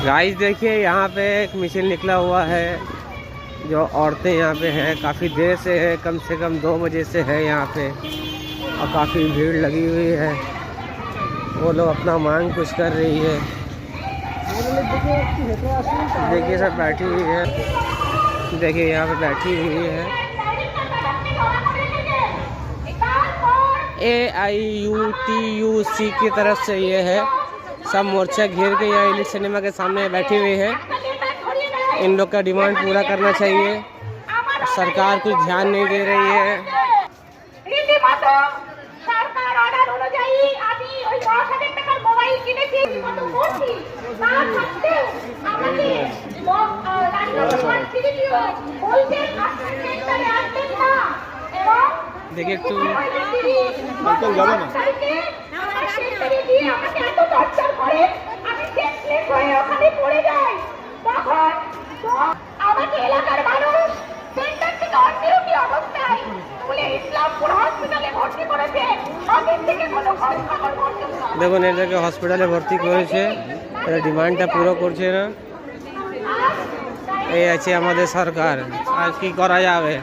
Guys देखिए यहाँ पे एक मिছিল निकला हुआ है। जो औरतें यहाँ पे हैं काफ़ी देर से है, कम से कम 2 बजे से है यहाँ पे, और काफ़ी भीड़ लगी हुई है। वो लोग अपना मांग कुछ कर रही है। देखिए सब बैठी हुई है, देखिए यहाँ पे बैठी हुई है। AIUTUC की तरफ से ये है, सब मोर्चा घेर के यहाँ इलिट सिनेमा के सामने बैठी हुई है। इन लोग का डिमांड पूरा करना चाहिए, सरकार कुछ ध्यान नहीं दे रही है। देखिए तो যাবে না আমাকে এলাকার মানুষ সেন্টার থেকে অনিয়মী অবস্থায় বলে ইসলামপুর হসপিটালে ভর্তি করেছে। অফিস থেকে কোনো খবর করছে না। দেখুন এটাকে হসপিটালে ভর্তি করেছে, এরা ডিমান্ডটা পুরো করছে না। এই আছে আমাদের সরকার, আর কি করা যাবে।